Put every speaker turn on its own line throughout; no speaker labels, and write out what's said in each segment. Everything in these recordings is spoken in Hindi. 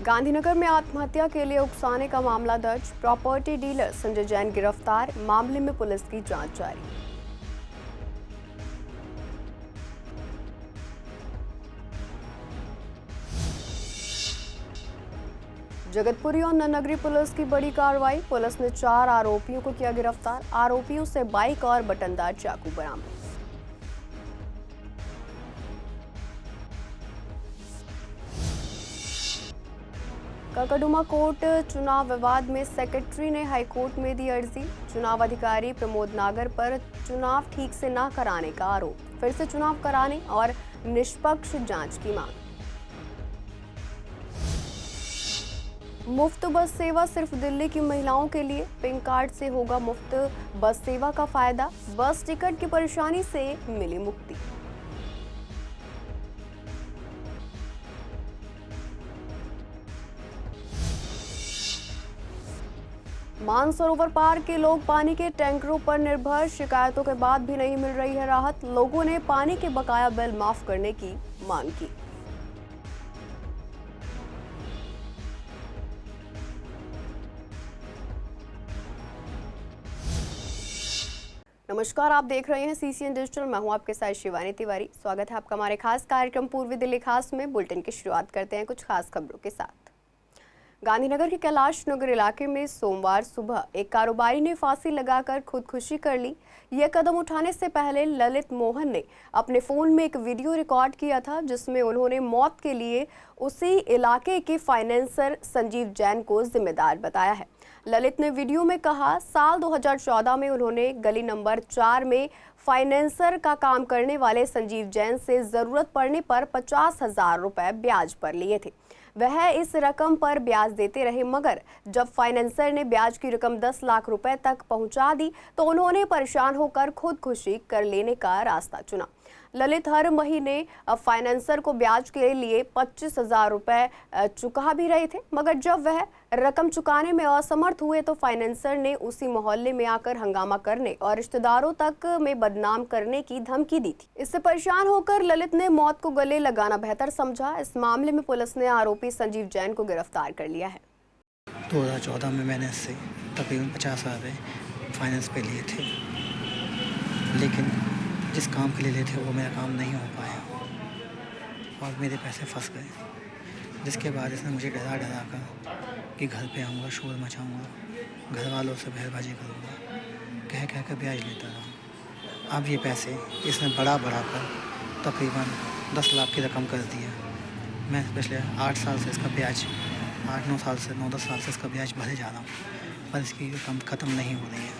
गांधीनगर में आत्महत्या के लिए उकसाने का मामला दर्ज। प्रॉपर्टी डीलर संजय जैन गिरफ्तार। मामले में पुलिस की जांच जारी। जगतपुरी और नन्नगरी पुलिस की बड़ी कार्रवाई। पुलिस ने 4 आरोपियों को किया गिरफ्तार। आरोपियों से बाइक और बटनदार चाकू बरामद। ककड़ुमा कोर्ट चुनाव विवाद में सेक्रेटरी ने हाईकोर्ट में दी अर्जी। चुनाव अधिकारी प्रमोद नागर पर चुनाव ठीक से न कराने का आरोप। फिर से चुनाव कराने और निष्पक्ष जांच की मांग। मुफ्त बस सेवा सिर्फ दिल्ली की महिलाओं के लिए। पिंक कार्ड से होगा मुफ्त बस सेवा का फायदा। बस टिकट की परेशानी से मिली मुक्ति। मानसरोवर पार्क के लोग पानी के टैंकरों पर निर्भर। शिकायतों के बाद भी नहीं मिल रही है राहत। लोगों ने पानी के बकाया बिल माफ करने की मांग की। नमस्कार, आप देख रहे हैं सीसीएन डिजिटल। मैं हूं आपके साथ शिवानी तिवारी। स्वागत है आपका हमारे खास कार्यक्रम पूर्वी दिल्ली खास में। बुलेटिन की शुरुआत करते हैं कुछ खास खबरों के साथ। गांधीनगर के कैलाश नगर इलाके में सोमवार सुबह एक कारोबारी ने फांसी लगाकर खुदकुशी कर ली। यह कदम उठाने से पहले ललित मोहन ने अपने फोन में एक वीडियो रिकॉर्ड किया था, जिसमें उन्होंने मौत के लिए उसी इलाके के फाइनेंसर संजीव जैन को जिम्मेदार बताया है। ललित ने वीडियो में कहा, साल 2014 में उन्होंने गली नंबर 4 में फाइनेंसर का काम करने वाले संजीव जैन से जरूरत पड़ने पर 50,000 रुपए ब्याज पर लिए थे। वह इस रकम पर ब्याज देते रहे, मगर जब फाइनेंसर ने ब्याज की रकम 10 लाख रुपए तक पहुंचा दी तो उन्होंने परेशान होकर खुदकुशी कर लेने का रास्ता चुना। ललित हर महीने फाइनेंसर को ब्याज के लिए 25,000 रुपए चुका भी रहे थे, मगर जब वह रकम चुकाने में असमर्थ हुए तो फाइनेंसर ने उसी मोहल्ले में आकर हंगामा करने और रिश्तेदारों तक में बदनाम करने की धमकी दी थी। इससे परेशान होकर ललित ने मौत को गले लगाना बेहतर समझा। इस मामले में पुलिस ने आरोपी संजीव जैन को गिरफ्तार कर लिया है।
2014 में मैंने इससे तकरीबन 50,000 रुपये फाइनेंस पे लिए थे, लेकिन जिस काम के लिए लिए थे वो मेरा काम नहीं हो पाया और मेरे पैसे फंस गए। जिसके बाद इसने मुझे डरा कर कि घर पे आऊँगा, शोर मचाऊँगा, घर वालों से बहरबाजी करूँगा, कह कर ब्याज लेता रहा। अब ये पैसे इसने बढ़ा कर तकरीबन 10 लाख की रकम कर दिया। मैं पिछले 8 साल से इसका ब्याज 8-9 साल से 9-10 साल से इसका ब्याज भरे जा रहा हूँ, पर इसकी रकम ख़त्म नहीं हो रही है।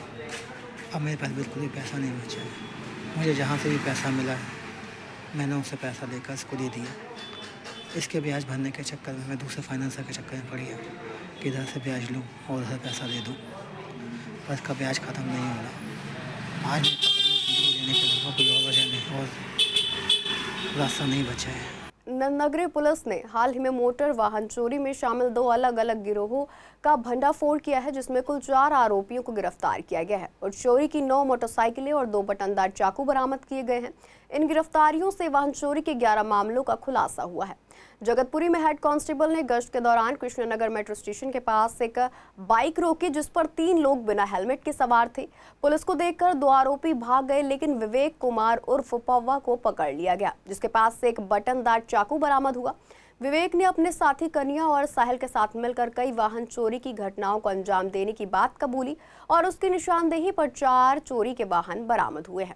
अब मेरे पास बिल्कुल भी पैसा नहीं बचा है। मुझे जहाँ से भी पैसा मिला मैंने उनसे पैसा लेकर इसको दे दिया। इसके ब्याज भरने के चक्कर में मैं दूसरे फाइनेंसर के चक्कर में पड़ गया कि इधर से ब्याज लूँ और उधर पैसा दे दूँ, पर इसका ब्याज ख़त्म नहीं हो रहा। आज ज़िंदगी लेने के अलावा कोई और वजह नहीं और रास्ता नहीं बचा है।
नन्नगरी पुलिस ने हाल ही में मोटर वाहन चोरी में शामिल 2 अलग अलग गिरोहों का भंडाफोड़ किया है, जिसमें कुल 4 आरोपियों को गिरफ्तार किया गया है और चोरी की 9 मोटरसाइकिलें और 2 बटनदार चाकू बरामद किए गए हैं। इन गिरफ्तारियों से वाहन चोरी के 11 मामलों का खुलासा हुआ है। जगतपुरी में हेड कांस्टेबल ने गश्त के दौरान कृष्णनगर मेट्रो स्टेशन के पास एक बाइक रोकी, जिस पर 3 लोग बिना हेलमेट के सवार थे। पुलिस को देखकर 2 आरोपी भाग गए, लेकिन विवेक कुमार उर्फ पव्वा को पकड़ लिया गया, जिसके पास से एक बटनदार चाकू बरामद हुआ। विवेक ने अपने साथी कन्या और साहिल के साथ मिलकर कई वाहन चोरी की घटनाओं को अंजाम देने की बात कबूली और उसकी निशानदेही पर 4 चोरी के वाहन बरामद हुए हैं।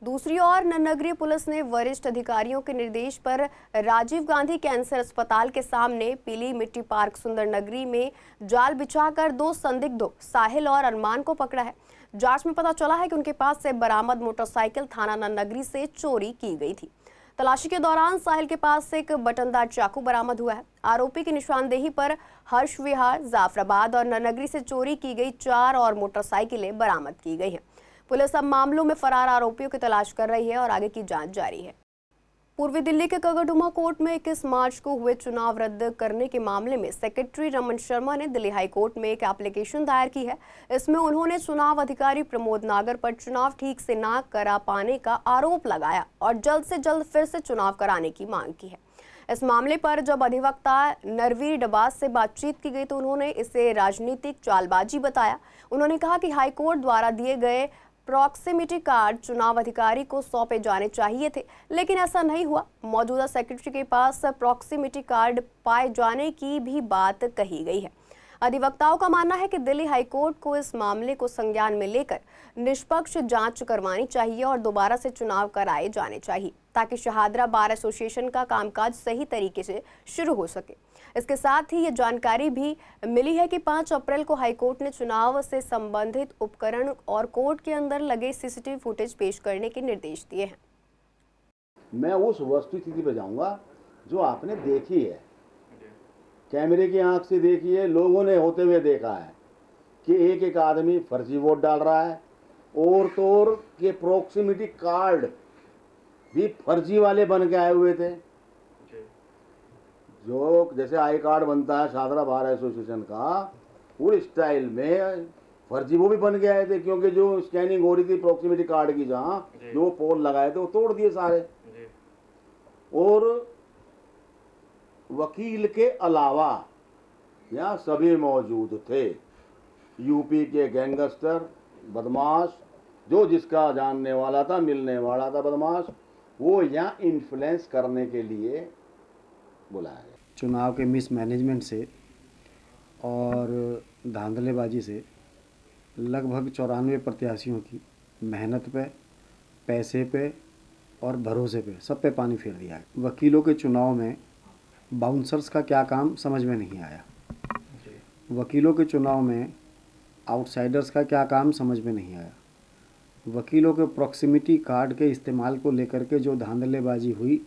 दूसरी ओर नन्नगरी पुलिस ने वरिष्ठ अधिकारियों के निर्देश पर राजीव गांधी कैंसर अस्पताल के सामने पीली मिट्टी पार्क सुंदर नगरी में जाल बिछाकर 2 संदिग्धों साहिल और अरमान को पकड़ा है। जांच में पता चला है कि उनके पास से बरामद मोटरसाइकिल थाना नन्नगरी से चोरी की गई थी। तलाशी के दौरान साहिल के पास से एक बटनदार चाकू बरामद हुआ है। आरोपी की निशानदेही पर हर्ष विहार, जाफराबाद और नन्नगरी से चोरी की गई 4 और मोटरसाइकिलें बरामद की गई हैं। पुलिस अब मामलों में फरार आरोपियों की तलाश कर रही है और आगे की जांच जारी है। पूर्वी दिल्ली के ककड़ुमा कोर्ट में 21 मार्च को हुए चुनाव रद्द करने के मामले में सेक्रेटरी रमन शर्मा ने दिल्ली हाई कोर्ट में एक एप्लीकेशन दायर की है। इसमें उन्होंने चुनाव अधिकारी प्रमोद नागर पर चुनाव ठीक से ना करा पाने का आरोप लगाया और जल्द से जल्द फिर से चुनाव कराने की मांग की है। इस मामले पर जब अधिवक्ता नरवीर डबास से बातचीत की गई तो उन्होंने इसे राजनीतिक चालबाजी बताया। उन्होंने कहा कि हाईकोर्ट द्वारा दिए गए प्रॉक्सिमिटी कार्ड चुनाव अधिकारी को सौंपे जाने चाहिए थे, लेकिन ऐसा नहीं हुआ। मौजूदा सेक्रेटरी के पास प्रॉक्सिमिटी कार्ड पाए जाने की भी बात कही गई है। अधिवक्ताओं का मानना है कि दिल्ली हाईकोर्ट को इस मामले को संज्ञान में लेकर निष्पक्ष जांच करवानी चाहिए और दोबारा से चुनाव कराए जाने चाहिए ताकि शहादरा बार एसोसिएशन का कामकाज सही तरीके से शुरू हो सके। इसके साथ ही ये जानकारी भी मिली है कि 5 अप्रैल को हाईकोर्ट ने चुनाव से संबंधित उपकरण और कोर्ट के अंदर लगे सीसीटीवी फुटेज पेश करने के निर्देश दिए हैं।
मैं उस वस्तुस्थिति पे जाऊंगा जो आपने देखी है, कैमरे की आंख से देखी है, लोगों ने होते हुए देखा है कि एक एक आदमी फर्जी वोट डाल रहा है और तो और के प्रॉक्सिमिटी कार्ड भी फर्जी वाले बन के आए हुए थे। जो जैसे आई कार्ड बनता है शाहदरा बार एसोसिएशन का, उस स्टाइल में फर्जी वो भी बन के आए थे, क्योंकि जो स्कैनिंग हो रही थी प्रॉक्सिमिटी कार्ड की, जहाँ जो पोल लगाए थे वो तोड़ दिए सारे। और वकील के अलावा यहाँ सभी मौजूद थे, यूपी के गैंगस्टर बदमाश, जो जिसका जानने वाला था, मिलने वाला था बदमाश, वो यहाँ इन्फ्लुएंस करने के लिए बुलाया गया।
चुनाव के मिसमैनेजमेंट से और धांधलेबाजी से लगभग 94 प्रत्याशियों की मेहनत पे, पैसे पे और भरोसे पे, सब पे पानी फेर दिया है। वकीलों के चुनाव में बाउंसर्स का क्या काम समझ में नहीं आया। वकीलों के चुनाव में आउटसाइडर्स का क्या काम समझ में नहीं आया। वकीलों के प्रॉक्सिमिटी कार्ड के इस्तेमाल को लेकर के जो धांधलेबाजी हुई,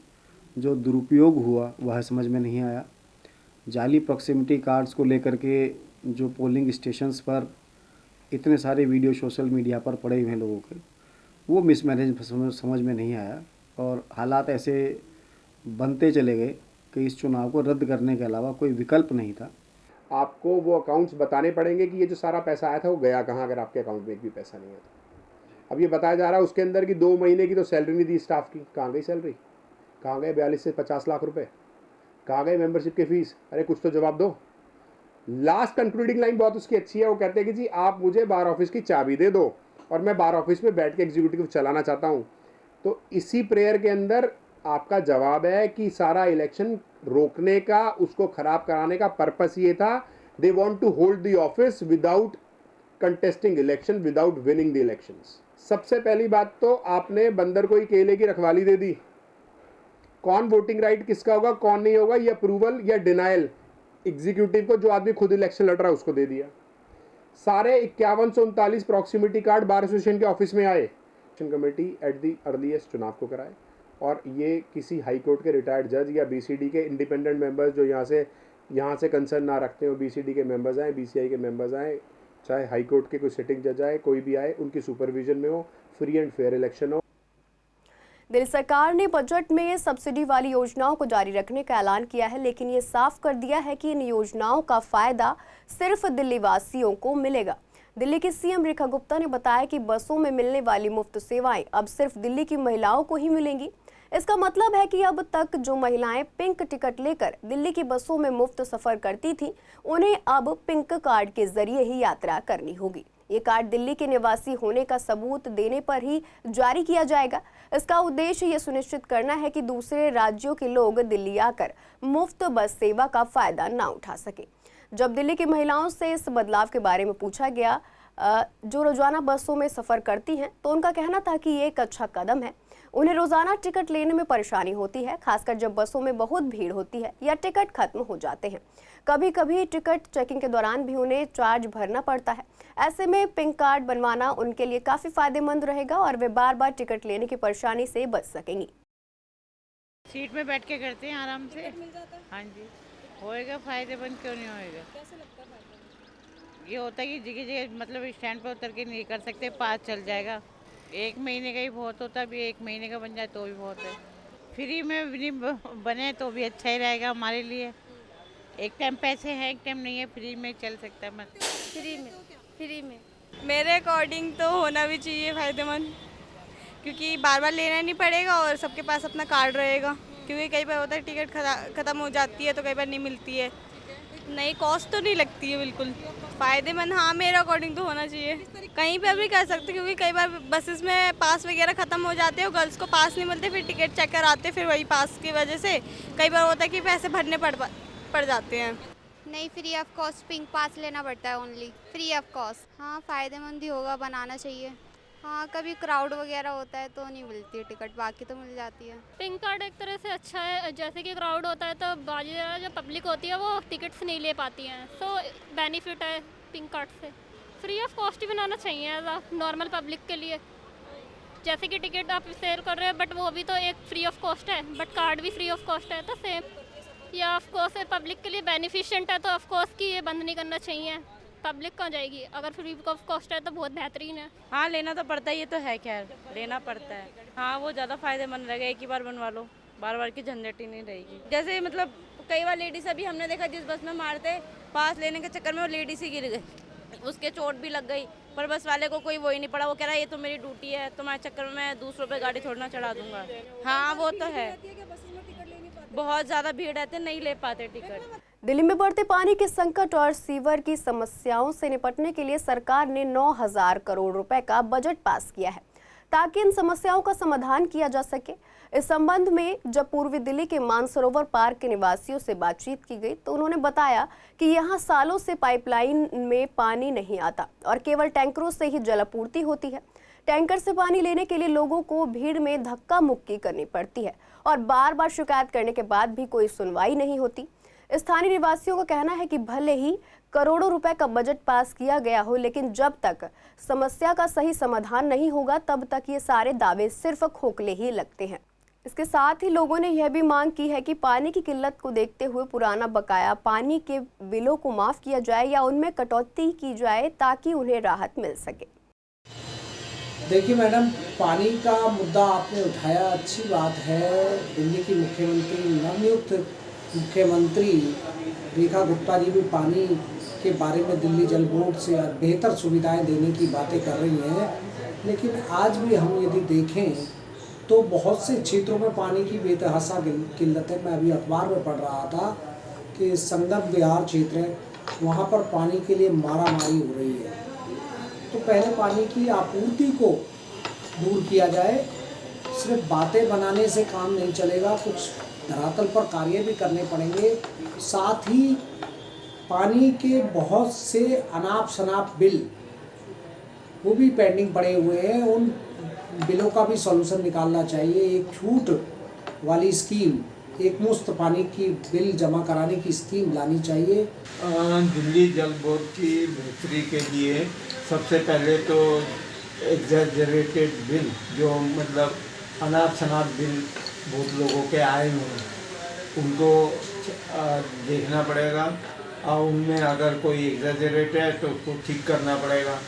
जो दुरुपयोग हुआ, वह समझ में नहीं आया। जाली प्रॉक्सिमिटी कार्ड्स को लेकर के जो पोलिंग स्टेशंस पर इतने सारे वीडियो सोशल मीडिया पर पड़े हुए हैं लोगों के, वो मिसमैनेज समझ में नहीं आया और हालात ऐसे बनते चले गए कि इस चुनाव को रद्द करने के अलावा कोई विकल्प नहीं था।
आपको वो अकाउंट्स बताने पड़ेंगे कि ये जो सारा पैसा आया था वो गया कहाँ, अगर आपके अकाउंट में एक भी पैसा नहीं आया था। अब ये बताया जा रहा है उसके अंदर की 2 महीने की तो सैलरी नहीं दी स्टाफ की। कहाँ गई सैलरी? कहाँ गए 42 से 50 लाख रुपए? कहाँ गए मेंबरशिप की फ़ीस? अरे कुछ तो जवाब दो। लास्ट कंक्लूडिंग लाइन बहुत उसकी अच्छी है, वो कहते हैं कि जी आप मुझे बार ऑफिस की चाबी दे दो और मैं बार ऑफिस में बैठ के एग्जीक्यूटिव चलाना चाहता हूँ। तो इसी प्रेयर के अंदर आपका जवाब है कि सारा इलेक्शन रोकने का, उसको खराब कराने का पर्पस ये था, they want to hold the office without contesting election, without winning the elections. सबसे पहली बात तो आपने बंदर को ही केले की रखवाली दे दी। कौन वोटिंग राइट किसका होगा, कौन नहीं होगा, ये अप्रूवल या डिनाइल एग्जीक्यूटिव को, जो आदमी खुद इलेक्शन लड़ रहा है, उसको दे दिया। सारे 5139 प्रॉक्सिमिटी कार्ड बार एसोसिएशन के ऑफिस में आए। कमेटी एट दी अर्लीस्ट चुनाव को कराए और ये किसी हाई कोर्ट के रिटायर्ड जज या बीसीडी के इंडिपेंडेंट मेंबर्स जो यहाँ से कंसर्न ना रखते हो, बीसीडी के मेंबर्स आए, बीसीआई के मेंबर्स आए, चाहे हाई कोर्ट के कोई सिटिंग जज आए, कोई भी आए, उनकी सुपरविजन में हो, फ्री एंड फेयर इलेक्शन हो।
दिल्ली सरकार ने बजट में सब्सिडी वाली योजनाओं को जारी रखने का ऐलान किया है, लेकिन ये साफ कर दिया है कि इन योजनाओं का फायदा सिर्फ दिल्ली वासियों को मिलेगा। दिल्ली की सीएम रेखा गुप्ता ने बताया कि बसों में मिलने वाली मुफ्त सेवाएं अब सिर्फ दिल्ली की महिलाओं को ही मिलेंगी। इसका मतलब है कि अब तक जो महिलाएं पिंक टिकट लेकर दिल्ली की बसों में मुफ्त सफर करती थीं, उन्हें अब पिंक कार्ड के जरिए ही यात्रा करनी होगी। ये कार्ड दिल्ली के निवासी होने का सबूत देने पर ही जारी किया जाएगा। इसका उद्देश्य ये सुनिश्चित करना है कि दूसरे राज्यों के लोग दिल्ली आकर मुफ्त बस सेवा का फायदा ना उठा सके। जब दिल्ली की महिलाओं से इस बदलाव के बारे में पूछा गया, जो रोजाना बसों में सफर करती हैं, तो उनका कहना था कि ये एक अच्छा कदम है। उन्हें रोजाना टिकट लेने में परेशानी होती है, खासकर जब बसों में बहुत भीड़ होती है या टिकट खत्म हो जाते हैं। कभी कभी टिकट चेकिंग के दौरान भी उन्हें चार्ज भरना पड़ता है। ऐसे में पिंक कार्ड बनवाना उनके लिए काफी फायदेमंद रहेगा और वे बार बार टिकट लेने की परेशानी से बच सकेंगी।
सीट में बैठ के करते हैं आराम से। हाँ जी, होएगा फायदेमंद, क्यों नहीं होएगा।
कैसे लगता है फायदेमंद?
ये होता है कि जगह जगह मतलब स्टैंड पर उतर के नहीं कर सकते, पास चल जाएगा। 1 महीने का ही बहुत होता है, अभी 1 महीने का बन जाए तो भी बहुत है। फ्री में भी बने तो भी अच्छा ही रहेगा हमारे लिए। एक टाइम पैसे हैं, एक टाइम नहीं है, फ्री में चल सकता है। मत
फ्री में मेरे अकॉर्डिंग तो होना भी चाहिए फायदेमंद, क्योंकि बार बार लेना नहीं पड़ेगा और सबके पास अपना कार्ड रहेगा। क्योंकि कई बार होता है टिकट ख़त्म हो जाती है तो कई बार नहीं मिलती है। नहीं, कॉस्ट तो नहीं लगती है बिल्कुल। फ़ायदेमंद, हाँ मेरे अकॉर्डिंग तो होना चाहिए। कहीं पर भी कर सकते, क्योंकि कई बार बसेस में पास वगैरह ख़त्म हो जाते हैं और गर्ल्स को पास नहीं मिलते, फिर टिकट चेक कराते, फिर वही पास की वजह से कई बार होता है कि पैसे भरने पड़ जाते हैं।
नहीं, फ्री ऑफ कॉस्ट पिंक पास लेना पड़ता है, ओनली फ्री ऑफ कॉस्ट। हाँ, फ़ायदेमंद ही होगा, बनाना चाहिए। हाँ, कभी क्राउड वगैरह होता है तो नहीं मिलती है टिकट, बाकी तो मिल जाती है।
पिंक कार्ड एक तरह से अच्छा है, जैसे कि क्राउड होता है तो बाकी जो पब्लिक होती है वो टिकट्स नहीं ले पाती हैं, तो बेनिफिट है पिंक कार्ड से। फ्री ऑफ कॉस्ट ही बनाना चाहिए एज अ नॉर्मल पब्लिक के लिए। जैसे कि टिकट आप सेल कर रहे हैं बट वो भी तो एक फ्री ऑफ कॉस्ट है, बट कार्ड भी फ्री ऑफ कॉस्ट है, तो सेम। या ऑफ कोर्स पब्लिक के लिए बेनिफिशिएंट है तो ऑफ कोर्स कि ये बंद नहीं करना चाहिए। पब्लिक कहाँ जाएगी, अगर फ्री ऑफ कॉस्ट है तो बहुत बेहतरीन है।
हाँ, लेना तो पड़ता है, ये तो है, खैर लेना पड़ता है। हाँ, वो ज़्यादा फायदेमंद रहेगा, एक ही बार बनवा लो, बार बार की झंझट ही नहीं रहेगी। जैसे मतलब कई बार लेडीज अभी हमने देखा जिस बस में मारते पास लेने के चक्कर में वो लेडीज ही गिर गई, उसके चोट भी लग गई, पर बस वाले को कोई वो ही नहीं पड़ा। वो कह रहा है ये तो मेरी ड्यूटी है, तुम्हारे चक्कर में मैं दूसरों पे गाड़ी थोड़ी ना चढ़ा दूंगा। हाँ, वो तो है, बहुत ज़्यादा भीड़ रहती है, नहीं ले पाते टिकट।
दिल्ली में बढ़ते पानी के संकट और सीवर की समस्याओं से निपटने के लिए सरकार ने 9,000 करोड़ रुपए का बजट पास किया है ताकि इन समस्याओं का समाधान किया जा सके। इस संबंध में जब पूर्वी दिल्ली के मानसरोवर पार्क के निवासियों से बातचीत की गई तो उन्होंने बताया कि यहां सालों से पाइपलाइन में पानी नहीं आता और केवल टैंकरों से ही जलापूर्ति होती है। टैंकर से पानी लेने के लिए लोगों को भीड़ में धक्का मुक्की करनी पड़ती है और बार बार शिकायत करने के बाद भी कोई सुनवाई नहीं होती। स्थानीय निवासियों का कहना है कि भले ही करोड़ों रुपए का बजट पास किया गया हो, लेकिन जब तक समस्या का सही समाधान नहीं होगा तब तक ये सारे दावे सिर्फ खोखले ही लगते हैं। इसके साथ ही लोगों ने यह भी मांग की है कि पानी की किल्लत को देखते हुए पुराना बकाया पानी के बिलों को माफ किया जाए या उनमें कटौती की जाए ताकि उन्हें राहत मिल सके।
देखिए मैडम, पानी का मुद्दा आपने उठाया, अच्छी बात है। दिल्ली की मुख्यमंत्री, नवनियुक्त मुख्यमंत्री रेखा गुप्ता जी भी पानी के बारे में दिल्ली जल बोर्ड से बेहतर सुविधाएं देने की बातें कर रही हैं, लेकिन आज भी हम यदि देखें तो बहुत से क्षेत्रों में पानी की बेतहासा किल्लत है। मैं अभी अखबार में पढ़ रहा था कि संगम विहार क्षेत्र है, वहाँ पर पानी के लिए मारामारी हो रही है। तो पहले पानी की आपूर्ति को दूर किया जाए, सिर्फ बातें बनाने से काम नहीं चलेगा, कुछ धरातल पर कार्य भी करने पड़ेंगे। साथ ही पानी के बहुत से अनाप शनाप बिल वो भी पेंडिंग पड़े हुए हैं, उन बिलों का भी सॉल्यूशन निकालना चाहिए। एक छूट वाली स्कीम, एक मुफ्त पानी की बिल जमा कराने की स्कीम लानी चाहिए।
दिल्ली जल बोर्ड की बेहतरी के लिए सबसे पहले तो एग्जैजरेटेड बिल, जो मतलब अनाप शनाप बिल बहुत लोगों के आए हुए हैं, उनको देखना पड़ेगा और उनमें अगर कोई एग्जैजरेट है तो उसको ठीक करना पड़ेगा।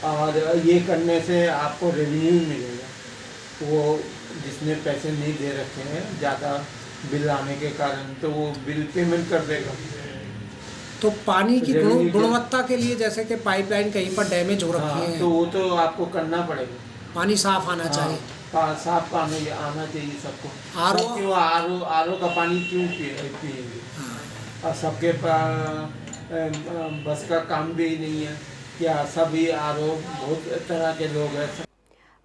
और ये करने से आपको रेवेन्यू मिलेगा, वो जिसने पैसे नहीं दे रखे हैं ज़्यादा बिल आने के कारण, तो वो बिल पेमेंट कर देगा।
तो पानी की गुणवत्ता के लिए जैसे कि पाइपलाइन कहीं पर डैमेज हो रखी है,
तो वो तो आपको करना पड़ेगा।
पानी साफ आना चाहिए,
साफ पानी आना चाहिए सबको। आरओ का पानी क्यों पिएंगे? और सबके बस का काम भी नहीं है क्या? सभी आरओ, बहुत तरह के लोग हैं।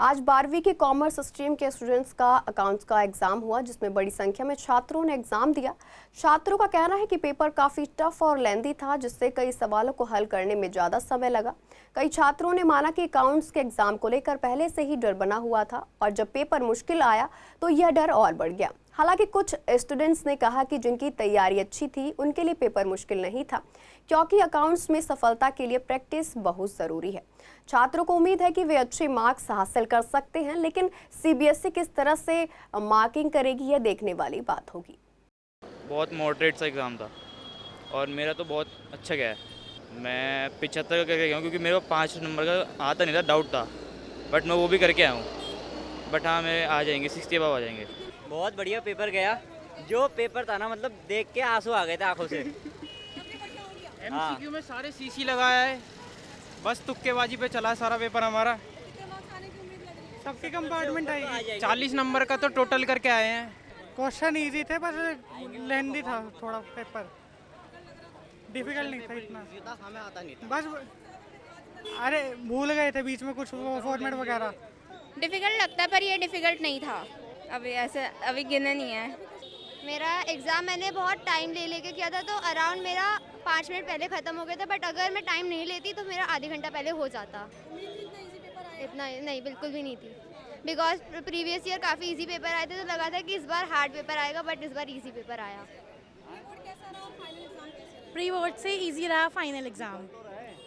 आज 12वीं के कॉमर्स स्ट्रीम के स्टूडेंट्स का अकाउंट्स का एग्जाम हुआ, जिसमें बड़ी संख्या में छात्रों ने एग्जाम दिया। छात्रों का कहना है कि पेपर काफ़ी टफ और लेंदी था, जिससे कई सवालों को हल करने में ज़्यादा समय लगा। कई छात्रों ने माना कि अकाउंट्स के एग्जाम को लेकर पहले से ही डर बना हुआ था और जब पेपर मुश्किल आया तो यह डर और बढ़ गया। हालांकि कुछ स्टूडेंट्स ने कहा कि जिनकी तैयारी अच्छी थी उनके लिए पेपर मुश्किल नहीं था, क्योंकि अकाउंट्स में सफलता के लिए प्रैक्टिस बहुत ज़रूरी है। छात्रों को उम्मीद है कि वे अच्छे मार्क्स हासिल कर सकते हैं, लेकिन सीबीएसई किस तरह से मार्किंग करेगी यह देखने वाली बात होगी।
बहुत मॉडरेट सा एग्ज़ाम था और मेरा तो बहुत अच्छा गया है। मैं 75 का करके गया हूँ, क्योंकि मेरे को 5 नंबर का आता नहीं था, डाउट था, बट मैं वो भी करके आया हूँ। बट हाँ, मेरे आ जाएंगे 60 अबव आ जाएंगे।
बहुत बढ़िया पेपर गया, जो पेपर था ना, मतलब देख के आंसू आ गए थे आंखों से।
एमसीक्यू में सारे सीसी लगाया है, बस तुक्केबाजी पे चला है सारा पेपर हमारा। सबके कंपार्टमेंट आएगी। 40 नंबर का तो टोटल करके आए हैं,
क्वेश्चन इजी थे पर लेंदी था थोड़ा पेपर, डिफिकल्ट नहीं था इतना, हमें आता नहीं था बस, अरे भूल गए थे बीच में कुछ फॉर्मेट वगैरह।
डिफिकल्ट लगता है पर ये डिफिकल्ट नहीं था, अभी गिने नहीं है।
मेरा एग्ज़ाम मैंने बहुत टाइम ले लेके किया था, तो अराउंड मेरा 5 मिनट पहले ख़त्म हो गया था, बट अगर मैं टाइम नहीं लेती तो मेरा आधे घंटा पहले हो जाता। इतना नहीं, बिल्कुल भी नहीं थी, बिकॉज प्रीवियस ईयर काफ़ी इजी पेपर आए थे, तो लगा था कि इस बार हार्ड पेपर आएगा, बट इस बार इजी पेपर आया।
प्री बोर्ड से इजी रहा फाइनल एग्ज़ाम,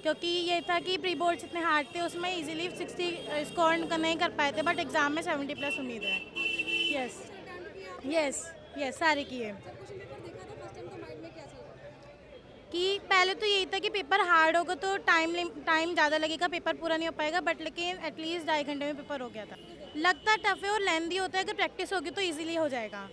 क्योंकि ये था कि प्री बोर्ड इतने हार्ड थे, उसमें इजीली 60 स्कोर नहीं कर पाए थे, बट एग्ज़ाम में 70+ उम्मीद है। यस यस यस, सारे किए। कि पहले तो यही था कि पेपर हार्ड होगा तो टाइम ज़्यादा लगेगा, पेपर पूरा नहीं हो पाएगा, बट लेकिन एटलीस्ट 2.5 घंटे में पेपर हो गया था। लगता टफ है और लेंदी होता है, अगर प्रैक्टिस होगी तो इजीली हो जाएगा।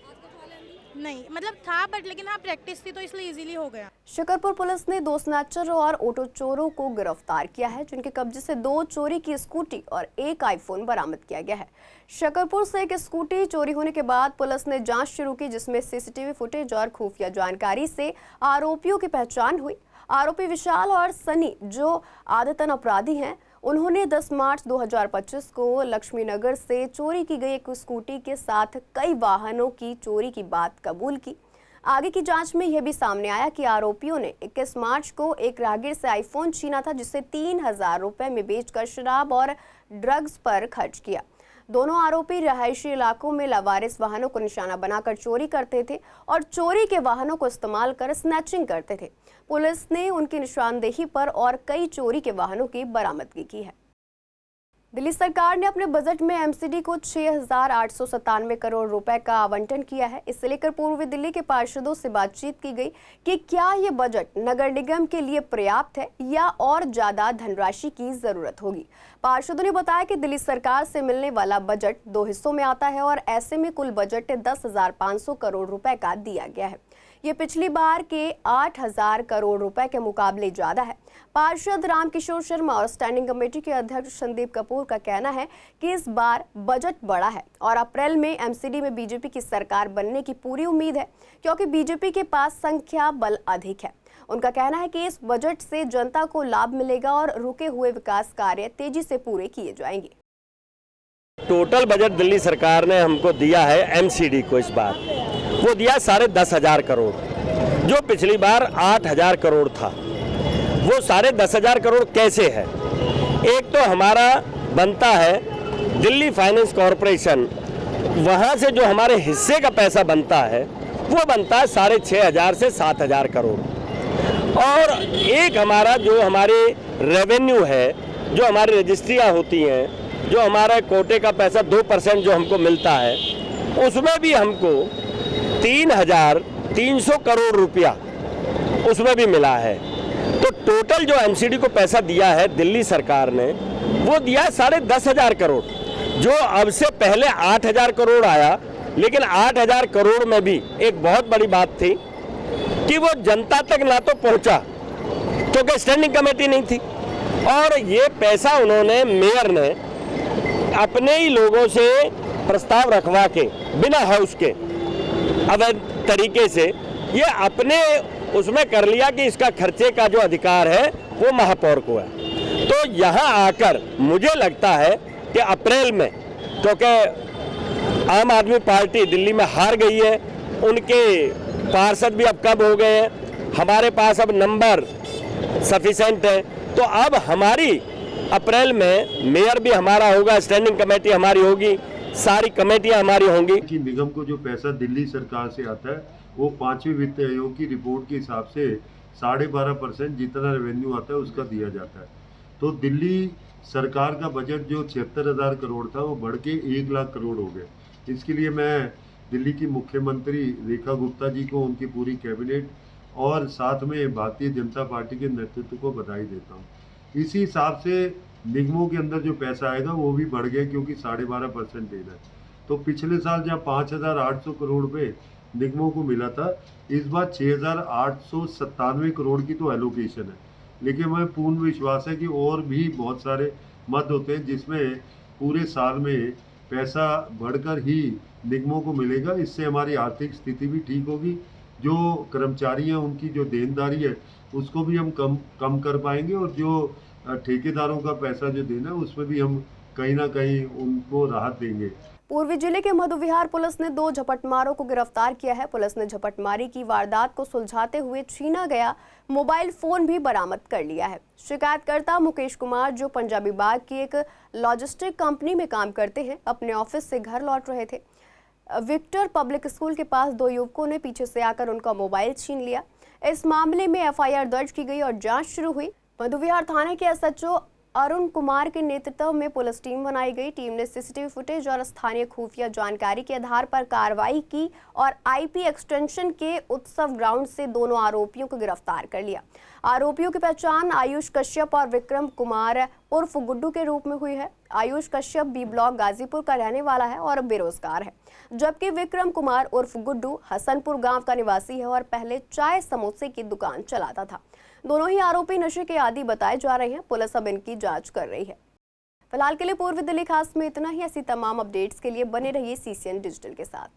नहीं मतलब था, बट लेकिन हाँ प्रैक्टिस थी तो इसलिए इजीली हो गया।
शकरपुर पुलिस ने 2 स्नैचर और ऑटो चोरों को गिरफ्तार किया है, जिनके कब्जे से 2 चोरी की स्कूटी और 1 आईफोन बरामद किया गया है। शकरपुर से एक स्कूटी चोरी होने के बाद पुलिस ने जांच शुरू की, जिसमें सीसीटीवी फुटेज और खुफिया जानकारी से आरोपियों की पहचान हुई। आरोपी विशाल और सनी, जो आदतन अपराधी हैं, उन्होंने 10 मार्च 2025 को लक्ष्मी नगर से चोरी की गई एक स्कूटी के साथ कई वाहनों की चोरी की बात कबूल की। आगे की जांच में यह भी सामने आया कि आरोपियों ने 21 मार्च को एक राहगीर से आईफोन छीना था, जिसे 3000 रुपए में बेचकर शराब और ड्रग्स पर खर्च किया। दोनों आरोपी रहायशी इलाकों में लावारिस वाहनों को निशाना बनाकर चोरी करते थे और चोरी के वाहनों को इस्तेमाल कर स्नैचिंग करते थे। पुलिस ने उनकी निशानदेही पर और कई चोरी के वाहनों की बरामदगी की है। दिल्ली सरकार ने अपने बजट में एमसीडी को 6,897 करोड़ रुपए का आवंटन किया है। इससे लेकर पूर्वी दिल्ली के पार्षदों से बातचीत की गई कि क्या ये बजट नगर निगम के लिए पर्याप्त है या और ज्यादा धनराशि की जरूरत होगी। पार्षदों ने बताया कि दिल्ली सरकार से मिलने वाला बजट 2 हिस्सों में आता है और ऐसे में कुल बजट 10,500 करोड़ रुपए का दिया गया है। ये पिछली बार के 8,000 करोड़ रुपए के मुकाबले ज्यादा है। पार्षद रामकिशोर शर्मा और स्टैंडिंग कमेटी के अध्यक्ष संदीप कपूर का कहना है कि इस बार बजट बड़ा है और अप्रैल में एमसीडी में बीजेपी की सरकार बनने की पूरी उम्मीद है, क्योंकि बीजेपी के पास संख्या बल अधिक है। उनका कहना है कि इस बजट से जनता को लाभ मिलेगा और रुके हुए विकास कार्य तेजी से पूरे किए जाएंगे।
टोटल बजट दिल्ली सरकार ने हमको दिया है एमसीडी को, इस बार वो दिया 10,500 करोड़, जो पिछली बार 8,000 करोड़ था। वो 10,500 करोड़ कैसे है? एक तो हमारा बनता है दिल्ली फाइनेंस कॉरपोरेशन, वहाँ से जो हमारे हिस्से का पैसा बनता है वो बनता है 6,500 से 7,000 करोड़। और एक हमारा जो हमारे रेवेन्यू है, जो हमारी रजिस्ट्रियाँ होती हैं, जो हमारा कोटे का पैसा 2% जो हमको मिलता है, उसमें भी हमको 3,300 करोड़ रुपया उसमें भी मिला है। तो टोटल जो एमसीडी को पैसा दिया है दिल्ली सरकार ने, वो दिया है 10,500 करोड़, जो अब से पहले 8,000 करोड़ आया। लेकिन 8,000 करोड़ में भी एक बहुत बड़ी बात थी कि वो जनता तक ना तो पहुंचा, क्योंकि स्टैंडिंग कमेटी नहीं थी, और ये पैसा उन्होंने, मेयर ने अपने ही लोगों से प्रस्ताव रखवा के बिना हाउस के अवैध तरीके से ये अपने उसमें कर लिया कि इसका खर्चे का जो अधिकार है वो महापौर को है। तो यहाँ आकर मुझे लगता है कि अप्रैल में, क्योंकि आम आदमी पार्टी दिल्ली में हार गई है, उनके पार्षद भी अब कब हो गए हैं, हमारे पास अब नंबर सफिशेंट है, तो अब हमारी अप्रैल में मेयर भी हमारा होगा, स्टैंडिंग कमेटी हमारी होगी, सारी कमेटियां हमारी होंगी।
कि निगम को जो पैसा दिल्ली सरकार से आता है वो 5वें वित्त आयोग की रिपोर्ट के हिसाब से 12.5% जितना रेवेन्यू आता है उसका दिया जाता है। तो दिल्ली सरकार का बजट जो 76,000 करोड़ था वो बढ़ के 1 लाख करोड़ हो गए। इसके लिए मैं दिल्ली की मुख्यमंत्री रेखा गुप्ता जी को, उनकी पूरी कैबिनेट और साथ में भारतीय जनता पार्टी के नेतृत्व को बधाई देता हूँ। इसी हिसाब से निगमों के अंदर जो पैसा आएगा वो भी बढ़ गया, क्योंकि 12.5% देना है। तो पिछले साल जहाँ 5,800 करोड़ रुपए निगमों को मिला था, इस बार 6,897 करोड़ की तो एलोकेशन है। लेकिन हमें पूर्ण विश्वास है कि और भी बहुत सारे मद होते हैं जिसमें पूरे साल में पैसा बढ़कर ही निगमों को मिलेगा। इससे हमारी आर्थिक स्थिति भी ठीक होगी। जो कर्मचारी हैं उनकी जो देनदारी है उसको भी हम कम कर पाएंगे, और जो ठेकेदारों का पैसा जो देना है उसमें भी हम कहीं ना कहीं उनको राहत देंगे।
पूर्वी जिले के मधुविहार पुलिस ने 2 झपटमारों को गिरफ्तार किया है। पुलिस ने झपटमारी की वारदात को सुलझाते हुए छीना गया मोबाइल फोन भी बरामद कर लिया है। शिकायतकर्ता मुकेश कुमार, जो पंजाबी बाग की एक लॉजिस्टिक कंपनी में काम करते हैं, अपने ऑफिस से घर लौट रहे थे। विक्टर पब्लिक स्कूल के पास 2 युवकों ने पीछे से आकर उनका मोबाइल छीन लिया। इस मामले में एफआईआर दर्ज की गई और जांच शुरू हुई। मधुविहार थाने के एसएचओ अरुण कुमार के नेतृत्व में पुलिस टीम बनाई गई। टीम ने सीसीटीवी फुटेज और स्थानीय खुफिया जानकारी के आधार पर कार्रवाई की और आईपी एक्सटेंशन के उत्सव ग्राउंड से दोनों आरोपियों को गिरफ्तार कर लिया। आरोपियों की पहचान आयुष कश्यप और विक्रम कुमार उर्फ गुड्डू के रूप में हुई है। आयुष कश्यप बी ब्लॉक गाजीपुर का रहने वाला है और बेरोजगार है, जबकि विक्रम कुमार उर्फ गुड्डू हसनपुर गांव का निवासी है और पहले चाय समोसे की दुकान चलाता था। दोनों ही आरोपी नशे के आदी बताए जा रहे हैं। पुलिस अब इनकी जांच कर रही है। फिलहाल के लिए पूर्वी दिल्ली खास में इतना ही। ऐसी तमाम अपडेट्स के लिए बने रहिए CCN डिजिटल के साथ।